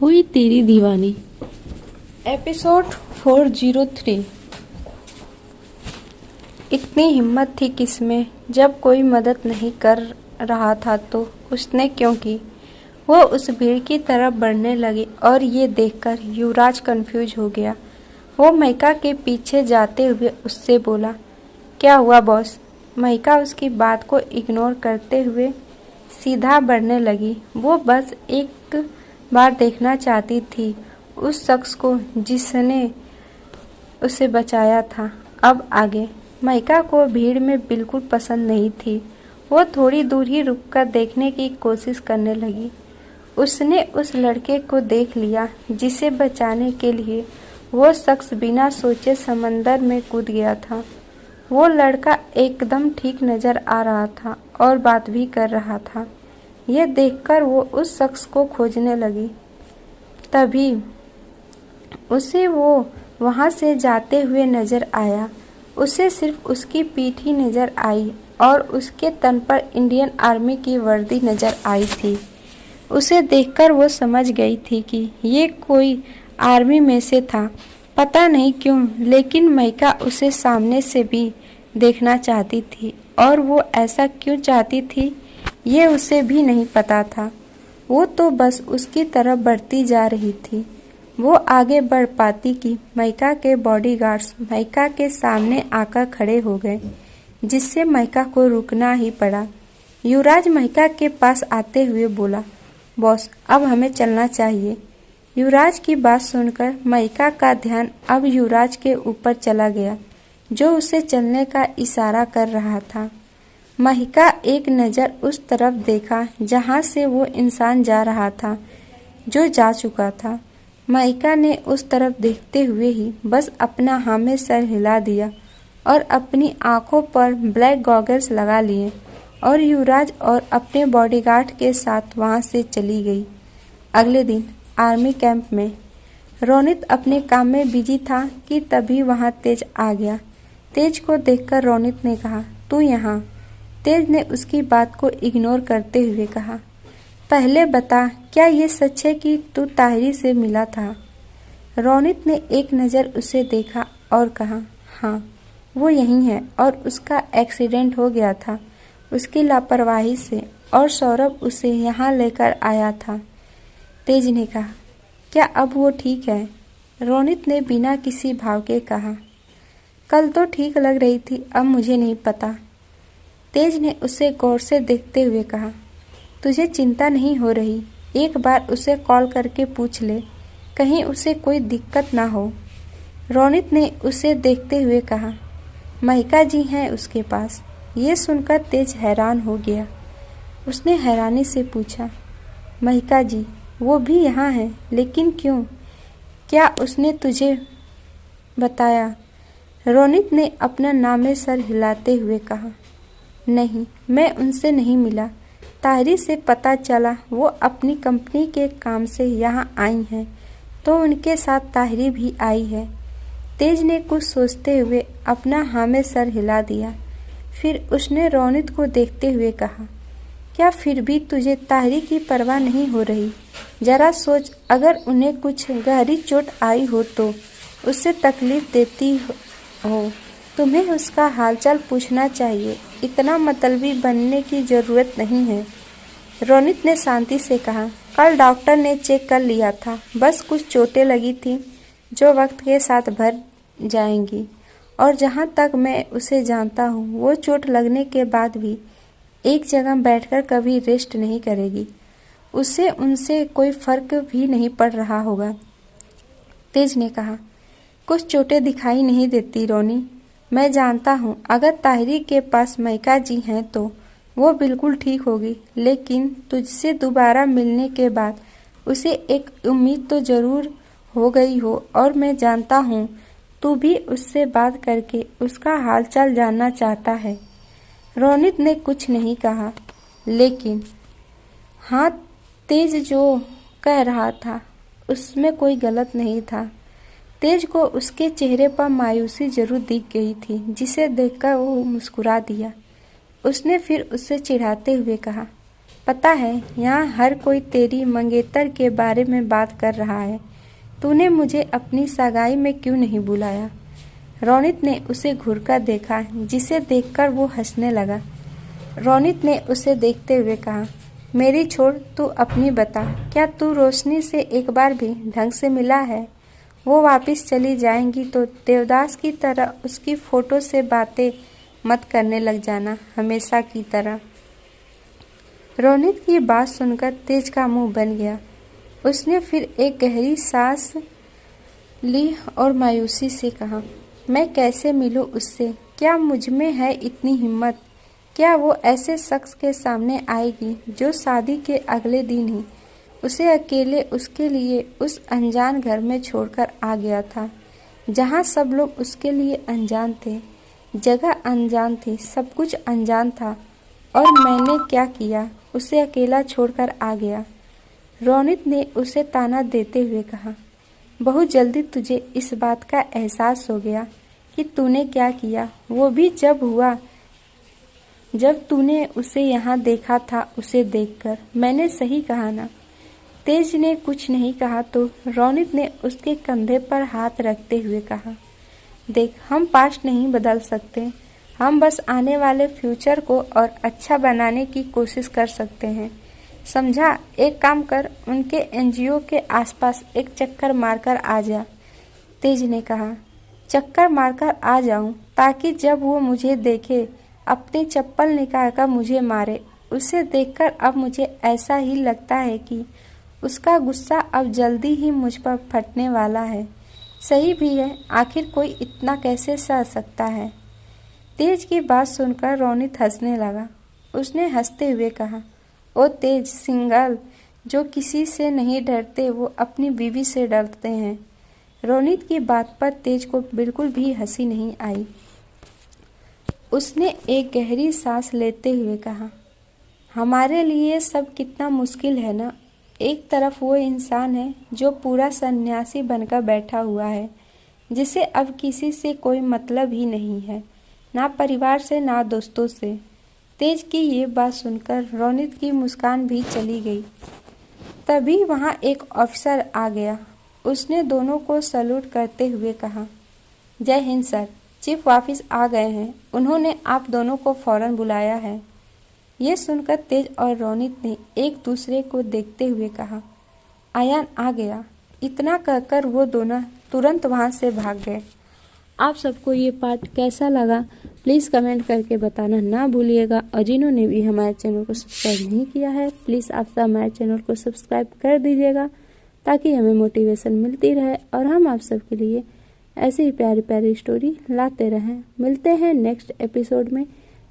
हुई तेरी दीवानी। एपिसोड 403। इतनी हिम्मत थी किसमें, जब कोई मदद नहीं कर रहा था तो उसने क्यों की। वो उस भीड़ की तरफ बढ़ने लगी और ये देखकर युवराज कंफ्यूज हो गया। वो महिका के पीछे जाते हुए उससे बोला, क्या हुआ बॉस। महिका उसकी बात को इग्नोर करते हुए सीधा बढ़ने लगी। वो बस एक बार देखना चाहती थी उस शख्स को जिसने उसे बचाया था। अब आगे महिका को भीड़ में बिल्कुल पसंद नहीं थी। वो थोड़ी दूर ही रुककर देखने की कोशिश करने लगी। उसने उस लड़के को देख लिया जिसे बचाने के लिए वो शख्स बिना सोचे समंदर में कूद गया था। वो लड़का एकदम ठीक नजर आ रहा था और बात भी कर रहा था। यह देखकर वो उस शख्स को खोजने लगी। तभी उसे वो वहां से जाते हुए नजर आया। उसे सिर्फ उसकी पीठ ही नजर आई और उसके तन पर इंडियन आर्मी की वर्दी नजर आई थी। उसे देखकर वो समझ गई थी कि ये कोई आर्मी में से था। पता नहीं क्यों, लेकिन महिका उसे सामने से भी देखना चाहती थी और वो ऐसा क्यों चाहती थी ये उसे भी नहीं पता था। वो तो बस उसकी तरफ बढ़ती जा रही थी। वो आगे बढ़ पाती कि महिका के बॉडीगार्ड्स महिका के सामने आकर खड़े हो गए, जिससे महिका को रुकना ही पड़ा। युवराज महिका के पास आते हुए बोला, बॉस अब हमें चलना चाहिए। युवराज की बात सुनकर महिका का ध्यान अब युवराज के ऊपर चला गया, जो उसे चलने का इशारा कर रहा था। महिका एक नज़र उस तरफ देखा जहां से वो इंसान जा रहा था, जो जा चुका था। महिका ने उस तरफ देखते हुए ही बस अपना हाँ में सर हिला दिया और अपनी आंखों पर ब्लैक गॉगल्स लगा लिए और युवराज और अपने बॉडीगार्ड के साथ वहां से चली गई। अगले दिन आर्मी कैंप में रोनित अपने काम में बिजी था कि तभी वहां तेज आ गया। तेज को देखकर रोनित ने कहा, तू यहाँ। तेज ने उसकी बात को इग्नोर करते हुए कहा, पहले बता, क्या ये सच है कि तू ताहिरी से मिला था। रोनित ने एक नज़र उसे देखा और कहा, हाँ वो यही है और उसका एक्सीडेंट हो गया था उसकी लापरवाही से और सौरभ उसे यहाँ लेकर आया था। तेज ने कहा, क्या अब वो ठीक है। रोनित ने बिना किसी भाव के कहा, कल तो ठीक लग रही थी, अब मुझे नहीं पता। तेज ने उसे गौर से देखते हुए कहा, तुझे चिंता नहीं हो रही, एक बार उसे कॉल करके पूछ ले, कहीं उसे कोई दिक्कत ना हो। रोनित ने उसे देखते हुए कहा, महिका जी हैं उसके पास। ये सुनकर तेज हैरान हो गया। उसने हैरानी से पूछा, महिका जी वो भी यहाँ हैं, लेकिन क्यों, क्या उसने तुझे बताया। रोनित ने अपना नामे सर हिलाते हुए कहा, नहीं मैं उनसे नहीं मिला। ताहिरी से पता चला वो अपनी कंपनी के काम से यहाँ आई हैं, तो उनके साथ ताहिरी भी आई है। तेज ने कुछ सोचते हुए अपना हाँ में सर हिला दिया। फिर उसने रोनित को देखते हुए कहा, क्या फिर भी तुझे ताहिरी की परवाह नहीं हो रही। जरा सोच, अगर उन्हें कुछ गहरी चोट आई हो तो उससे तकलीफ देती हो, तुम्हें उसका हालचाल पूछना चाहिए, इतना मतलबी बनने की जरूरत नहीं है। रोनित ने शांति से कहा, कल डॉक्टर ने चेक कर लिया था, बस कुछ चोटें लगी थी जो वक्त के साथ भर जाएंगी, और जहाँ तक मैं उसे जानता हूँ वो चोट लगने के बाद भी एक जगह बैठकर कभी रेस्ट नहीं करेगी। उससे उनसे कोई फर्क भी नहीं पड़ रहा होगा। तेज ने कहा, कुछ चोटें दिखाई नहीं देती रोनी, मैं जानता हूँ अगर ताहिरी के पास महिका जी हैं तो वो बिल्कुल ठीक होगी, लेकिन तुझसे दोबारा मिलने के बाद उसे एक उम्मीद तो जरूर हो गई हो, और मैं जानता हूँ तू भी उससे बात करके उसका हालचाल जानना चाहता है। रोनित ने कुछ नहीं कहा, लेकिन हाँ, तेज जो कह रहा था उसमें कोई गलत नहीं था। तेज को उसके चेहरे पर मायूसी जरूर दिख गई थी, जिसे देखकर वो मुस्कुरा दिया। उसने फिर उससे चिढ़ाते हुए कहा, पता है यहाँ हर कोई तेरी मंगेतर के बारे में बात कर रहा है। तूने मुझे अपनी सगाई में क्यों नहीं बुलाया? रोनित ने उसे घूरकर देखा, जिसे देखकर वो हंसने लगा। रोनित ने उसे देखते हुए कहा, मेरी छोड़, तू अपनी बता। क्या तू रोशनी से एक बार भी ढंग से मिला है? वो वापस चली जाएंगी तो देवदास की तरह उसकी फोटो से बातें मत करने लग जाना, हमेशा की तरह। रोनित की बात सुनकर तेज का मुंह बन गया। उसने फिर एक गहरी सांस ली और मायूसी से कहा, मैं कैसे मिलूं उससे? क्या मुझ में है इतनी हिम्मत? क्या वो ऐसे शख्स के सामने आएगी जो शादी के अगले दिन ही उसे अकेले उसके लिए उस अनजान घर में छोड़कर आ गया था, जहां सब लोग उसके लिए अनजान थे, जगह अनजान थी, सब कुछ अनजान था। और मैंने क्या किया? उसे अकेला छोड़कर आ गया। रोनित ने उसे ताना देते हुए कहा, बहुत जल्दी तुझे इस बात का एहसास हो गया कि तूने क्या किया, वो भी जब हुआ जब तूने उसे यहाँ देखा था। उसे देखकर मैंने सही कहा ना? तेज ने कुछ नहीं कहा तो रोनित ने उसके कंधे पर हाथ रखते हुए कहा, देख, हम पास्ट नहीं बदल सकते, हम बस आने वाले फ्यूचर को और अच्छा बनाने की कोशिश कर सकते हैं, समझा? एक काम कर, उनके एनजीओ के आसपास एक चक्कर मारकर आ जा। तेज ने कहा, चक्कर मारकर आ जाऊं ताकि जब वो मुझे देखे अपनी चप्पल निकालकर मुझे मारे? उसे देखकर अब मुझे ऐसा ही लगता है कि उसका गुस्सा अब जल्दी ही मुझ पर फटने वाला है। सही भी है, आखिर कोई इतना कैसे सह सकता है? तेज की बात सुनकर रोनित हंसने लगा। उसने हंसते हुए कहा, ओ तेज, सिंगल जो किसी से नहीं डरते वो अपनी बीवी से डरते हैं। रोनित की बात पर तेज को बिल्कुल भी हंसी नहीं आई। उसने एक गहरी सांस लेते हुए कहा, हमारे लिए सब कितना मुश्किल है ना। एक तरफ वो इंसान है जो पूरा सन्यासी बनकर बैठा हुआ है, जिसे अब किसी से कोई मतलब ही नहीं है, ना परिवार से ना दोस्तों से। तेज की ये बात सुनकर रोनित की मुस्कान भी चली गई। तभी वहाँ एक ऑफिसर आ गया। उसने दोनों को सैल्यूट करते हुए कहा, जय हिंद सर, चीफ वापस आ गए हैं, उन्होंने आप दोनों को फौरन बुलाया है। ये सुनकर तेज और रोनित ने एक दूसरे को देखते हुए कहा, आयान आ गया। इतना कहकर वो दोनों तुरंत वहाँ से भाग गए। आप सबको ये पार्ट कैसा लगा प्लीज़ कमेंट करके बताना ना भूलिएगा, और जिन्होंने भी हमारे चैनल को सब्सक्राइब नहीं किया है प्लीज़ आप सब हमारे चैनल को सब्सक्राइब कर दीजिएगा, ताकि हमें मोटिवेशन मिलती रहे और हम आप सबके लिए ऐसे ही प्यारी प्यारी स्टोरी लाते रहें। मिलते हैं नेक्स्ट एपिसोड में,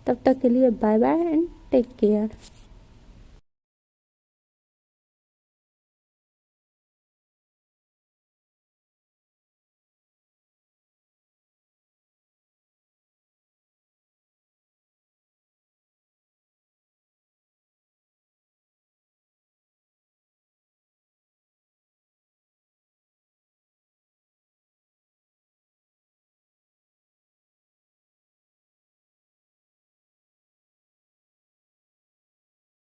तब तक के लिए bye bye and take care.